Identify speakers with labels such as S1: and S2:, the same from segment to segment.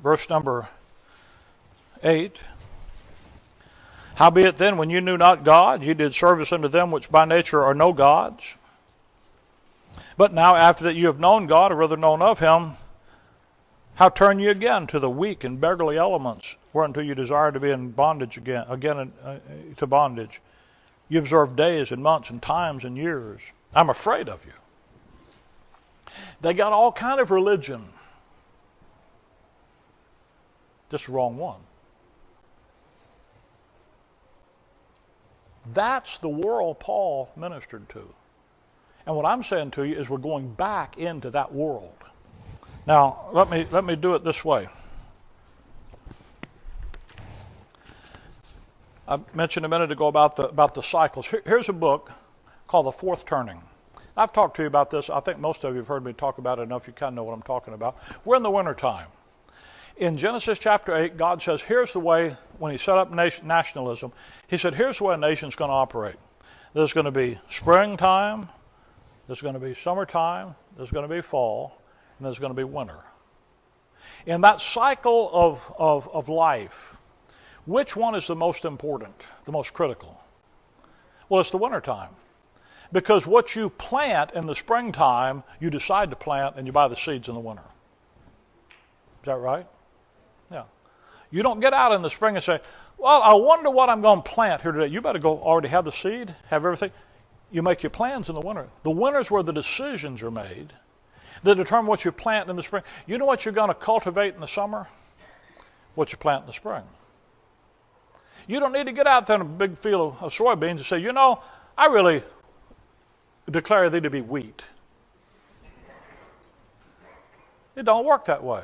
S1: verse number 8. Howbeit then, when you knew not God, ye did service unto them which by nature are no gods. But now after that you have known God, or rather known of him, how turn ye again to the weak and beggarly elements, whereunto you desire to be in bondage again to bondage? You observe days and months and times and years. I'm afraid of you. They got all kind of religion. Just the wrong one. That's the world Paul ministered to. And what I'm saying to you is we're going back into that world. Now, let me do it this way. I mentioned a minute ago about the cycles. Here's a book called The Fourth Turning. I've talked to you about this. I think most of you have heard me talk about it enough. You kind of know what I'm talking about. We're in the wintertime. In Genesis chapter 8, God says, here's the way, when he set up nationalism, he said, here's the way a nation's going to operate. There's going to be springtime, there's going to be summertime, there's going to be fall, and there's going to be winter. In that cycle of life, which one is the most important, the most critical? Well, it's the wintertime. Because what you plant in the springtime, you decide to plant and you buy the seeds in the winter. Is that right? Yeah. You don't get out in the spring and say, well, I wonder what I'm going to plant here today. You better go already have the seed, have everything. You make your plans in the winter. The winter's where the decisions are made that determine what you plant in the spring. You know what you're going to cultivate in the summer? What you plant in the spring. You don't need to get out there in a big field of soybeans and say, you know, I really declare thee to be wheat. It don't work that way.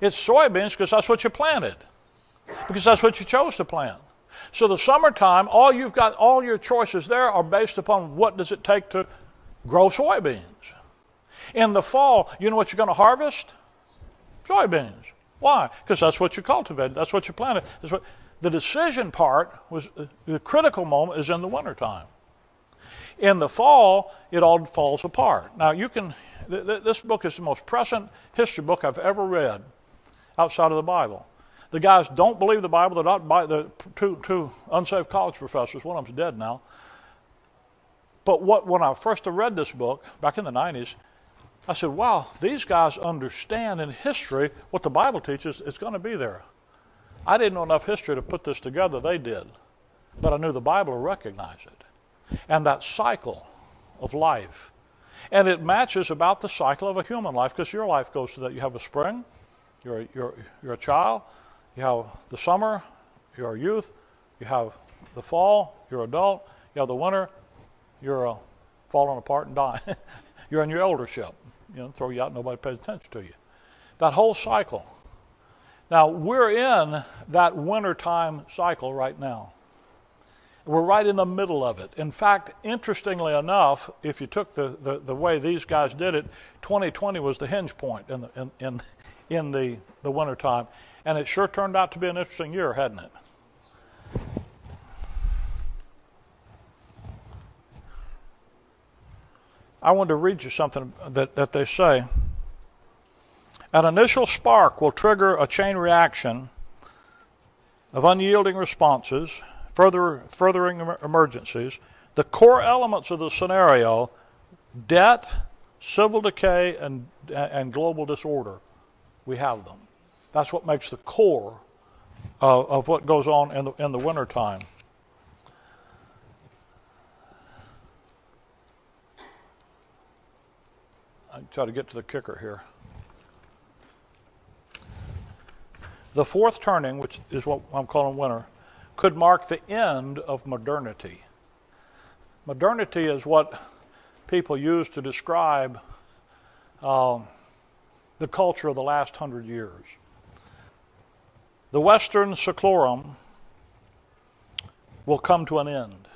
S1: It's soybeans because that's what you planted. Because that's what you chose to plant. So the summertime, all your choices there are based upon what does it take to grow soybeans. In the fall, you know what you're going to harvest? Soybeans. Why? Because that's what you cultivated. That's what you planted. The decision part, the critical moment is in the wintertime. In the fall, it all falls apart. Now, this book is the most prescient history book I've ever read outside of the Bible. The guys don't believe the Bible. They're not the two unsaved college professors. One of them's dead now. But when I first read this book, back in the 90s, I said, wow, these guys understand in history what the Bible teaches. It's going to be there. I didn't know enough history to put this together. They did. But I knew the Bible would recognize it. And that cycle of life. And it matches about the cycle of a human life, because your life goes through that. You have a spring, you're a child, you have the summer, you're a youth, you have the fall, you're an adult, you have the winter, you're falling apart and dying. You're in your eldership. Throw you out, nobody pays attention to you. That whole cycle. Now, we're in that wintertime cycle right now. We're right in the middle of it. In fact, interestingly enough, if you took the way these guys did it, 2020 was the hinge point in the wintertime. And it sure turned out to be an interesting year, hadn't it? I wanted to read you something that they say. An initial spark will trigger a chain reaction of unyielding responses, furthering emergencies. The core elements of the scenario: debt, civil decay, and global disorder. We have them. That's what makes the core of what goes on in the wintertime. I try to get to the kicker here. The fourth turning, which is what I'm calling winter, could mark the end of modernity. Modernity is what people use to describe the culture of the last 100 years. The Western Seclorum will come to an end.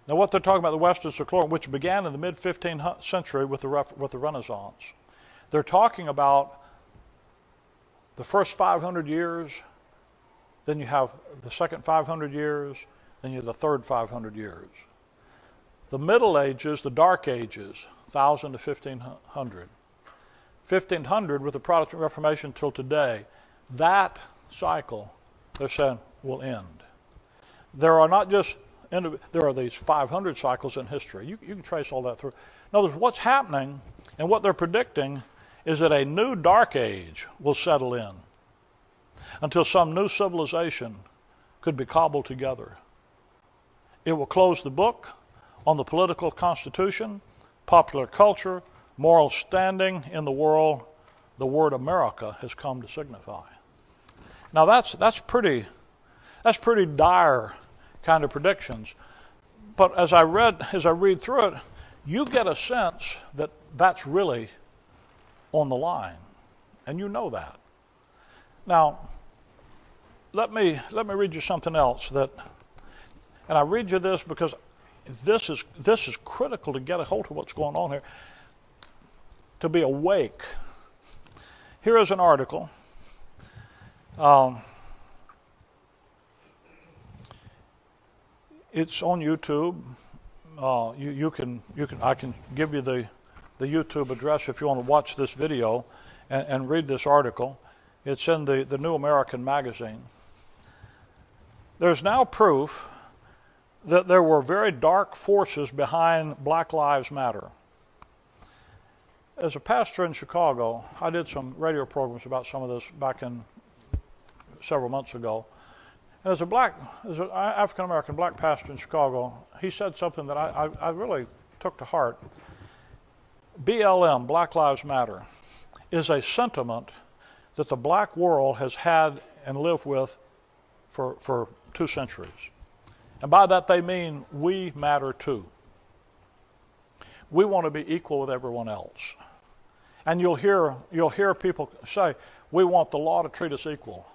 S1: Now, what they're talking about, the Western Seclorum, which began in the mid-15th century with the Renaissance, they're talking about the first 500 years, then you have the second 500 years, then you have the third 500 years. The Middle Ages, the Dark Ages, 1000 to 1500. 1500 with the Protestant Reformation till today, that cycle, they're saying, will end. There are not just, there are these 500 cycles in history. You can trace all that through. In other words, what's happening and what they're predicting is that a new dark age will settle in until some new civilization could be cobbled together. It will close the book on the political constitution, popular culture, moral standing in the world the word America has come to signify. Now that's pretty dire kind of predictions. But as I read through it, you get a sense that that's really on the line, and you know that. Now, let me read you something else and I read you this because this is critical to get a hold of what's going on here. To be awake. Here is an article. It's on YouTube. I can give you the YouTube address if you want to watch this video and read this article. It's in the New American Magazine. There's now proof that there were very dark forces behind Black Lives Matter. As a pastor in Chicago, I did some radio programs about some of this back in several months ago. And as an African-American black pastor in Chicago, he said something that I really took to heart. BLM, Black Lives Matter, is a sentiment that the black world has had and lived with for 2 centuries. And by that they mean we matter too. We want to be equal with everyone else. And you'll hear people say, we want the law to treat us equal.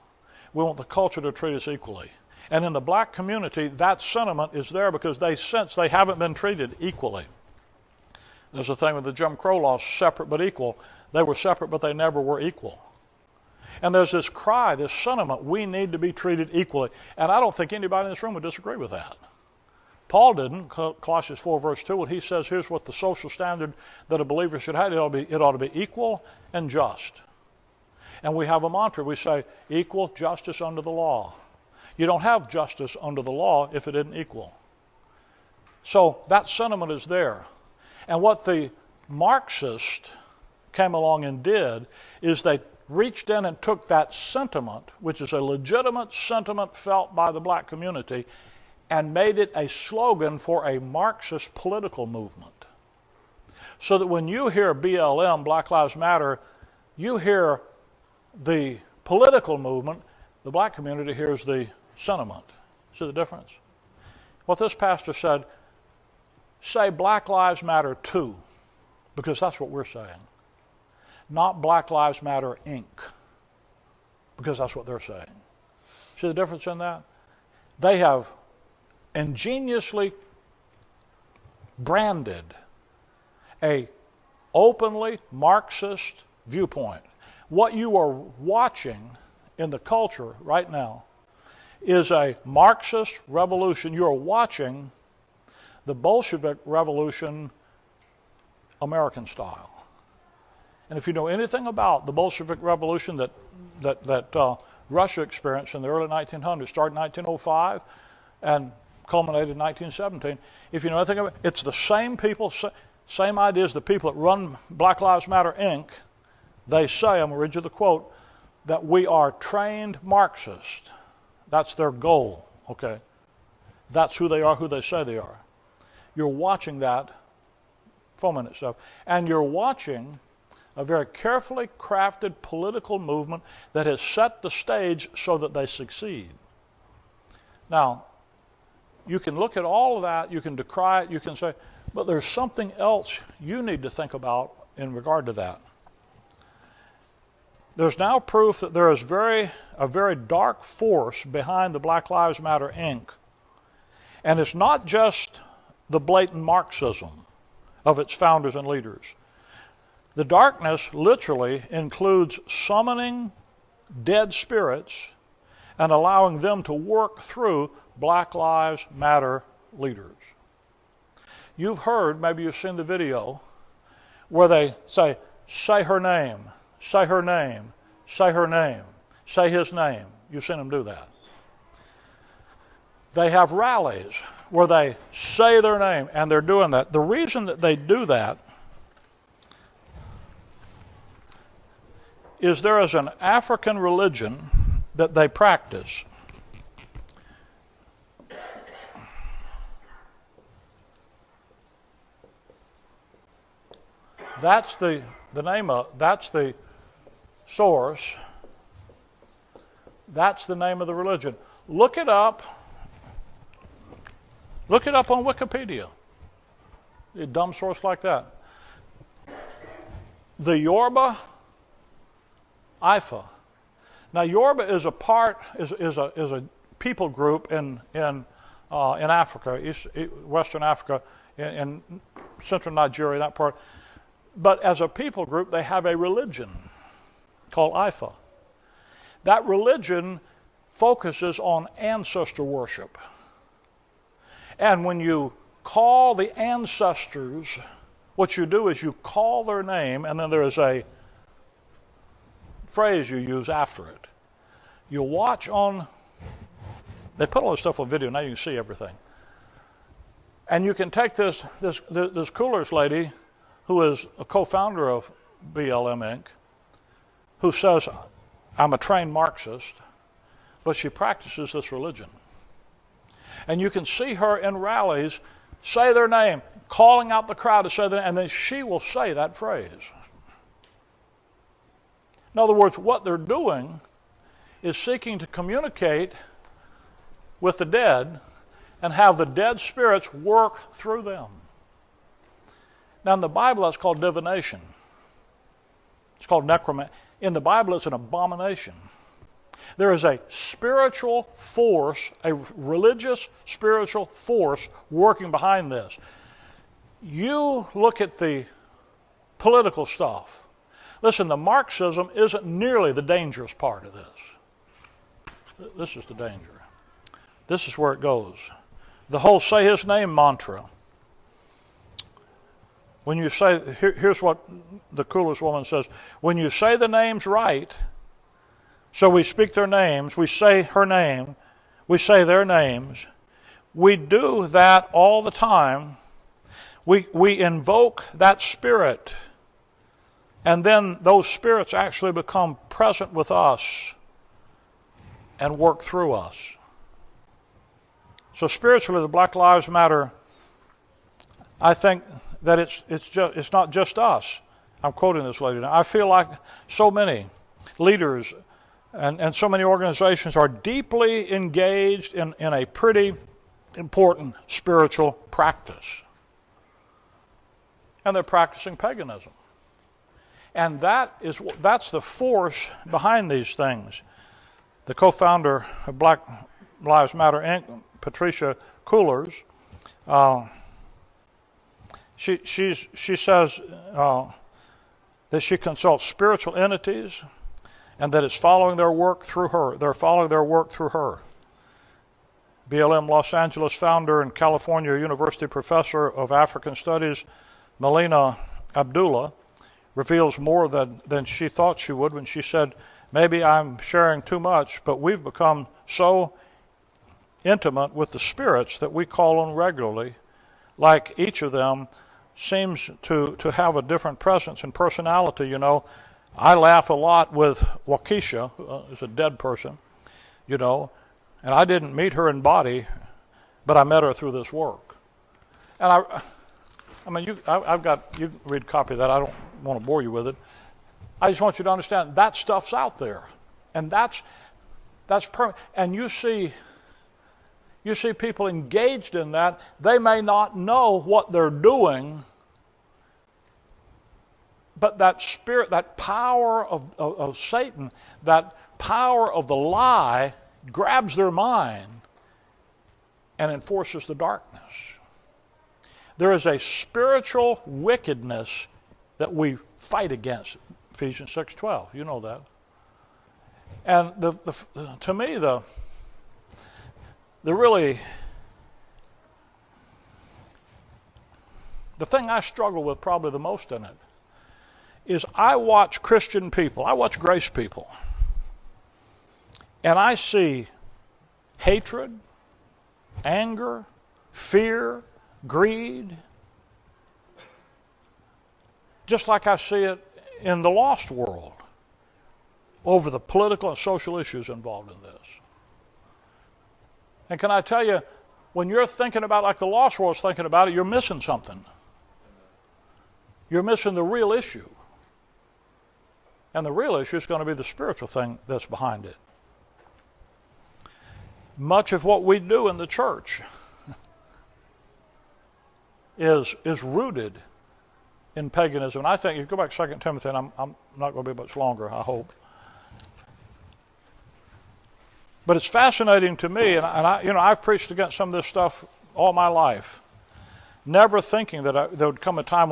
S1: We want the culture to treat us equally. And in the black community, that sentiment is there because they sense they haven't been treated equally. There's a thing with the Jim Crow laws, separate but equal. They were separate, but they never were equal. And there's this cry, this sentiment, we need to be treated equally. And I don't think anybody in this room would disagree with that. Paul didn't. Colossians 4 verse 2, when he says, here's what the social standard that a believer should have. It ought to be equal and just. And we have a mantra. We say, equal justice under the law. You don't have justice under the law if it isn't equal. So that sentiment is there. And what the Marxists came along and did is they reached in and took that sentiment, which is a legitimate sentiment felt by the black community, and made it a slogan for a Marxist political movement. So that when you hear BLM, Black Lives Matter, you hear the political movement, the black community hears the sentiment. See the difference? What this pastor said, say Black Lives Matter too, because that's what we're saying. Not Black Lives Matter Inc., because that's what they're saying. See the difference in that? They have ingeniously branded a openly Marxist viewpoint. What you are watching in the culture right now is a Marxist revolution. You are watching the Bolshevik revolution American style. And if you know anything about the Bolshevik revolution that Russia experienced in the early 1900s, started in 1905 and culminated in 1917, if you know anything about it, it's the same people, same ideas. The people that run Black Lives Matter Inc., they say, I'm going to read you the quote, that we are trained Marxists. That's their goal, okay? That's who they are, who they say they are. You're watching that foment itself. And you're watching a very carefully crafted political movement that has set the stage so that they succeed. Now, you can look at all of that, you can decry it, you can say, but there's something else you need to think about in regard to that. There's now proof that there is a very dark force behind the Black Lives Matter Inc. And it's not just the blatant Marxism of its founders and leaders. The darkness literally includes summoning dead spirits and allowing them to work through Black Lives Matter leaders. You've heard, maybe you've seen the video, where they say, say her name, say her name, say her name, say his name. You've seen them do that. They have rallies where they say their name, and they're doing that. The reason that they do that is there is an African religion that they practice. That's the name of, that's the source. That's the name of the religion. Look it up. Look it up on Wikipedia. A dumb source like that. The Yoruba Ifa. Now Yoruba is a part, is a people group in Africa, Western Africa, in central Nigeria, that part. But as a people group, they have a religion called Ifa. That religion focuses on ancestor worship. And when you call the ancestors, what you do is you call their name, and then there is a phrase you use after it. You watch on, they put all this stuff on video, now you can see everything. And you can take this Coolers lady, who is a co-founder of BLM Inc., who says, I'm a trained Marxist, but she practices this religion. And you can see her in rallies say their name, calling out the crowd to say their name, and then she will say that phrase. In other words, what they're doing is seeking to communicate with the dead and have the dead spirits work through them. Now in the Bible that's called divination. It's called necromancy. In the Bible it's an abomination. There is a spiritual force, a religious spiritual force working behind this. You look at the political stuff. Listen, the Marxism isn't nearly the dangerous part of this. This is the danger. This is where it goes. The whole say his name mantra. When you say, here's what the coolest woman says, when you say the names right, so we speak their names, we say her name, we say their names, we do that all the time. We invoke that spirit, and then those spirits actually become present with us and work through us. So spiritually, the Black Lives Matter, I think that it's not just us. I'm quoting this lady now. I feel like so many leaders and so many organizations are deeply engaged in a pretty important spiritual practice. And they're practicing paganism. And that's the force behind these things. The co-founder of Black Lives Matter Inc., Patricia Coolers, she says that she consults spiritual entities and that it's following their work through her. They're following their work through her. BLM Los Angeles founder and California University professor of African Studies, Melina Abdullah, reveals more than she thought she would when she said, maybe I'm sharing too much, but we've become so intimate with the spirits that we call on regularly, like each of them seems to have a different presence and personality. You know, I laugh a lot with Waukesha, who's a dead person, you know, and I didn't meet her in body, but I met her through this work. And I mean, you can read a copy of that. I don't want to bore you with it. I just want you to understand that stuff's out there, and that's permanent. And you see people engaged in that. They may not know what they're doing, but that spirit, that power of Satan, that power of the lie grabs their mind and enforces the darkness. There is a spiritual wickedness that we fight against. Ephesians 6:12, you know that. And to me, the thing I struggle with probably the most in it is I watch Christian people, I watch grace people, and I see hatred, anger, fear, greed, just like I see it in the lost world over the political and social issues involved in this. And can I tell you, when you're thinking about like the lost world's thinking about it, you're missing something. You're missing the real issue. And the real issue is going to be the spiritual thing that's behind it. Much of what we do in the church is rooted in paganism. And I think, if you go back to 2 Timothy, and I'm not going to be much longer, I hope. But it's fascinating to me, and I've preached against some of this stuff all my life, never thinking that there would come a time when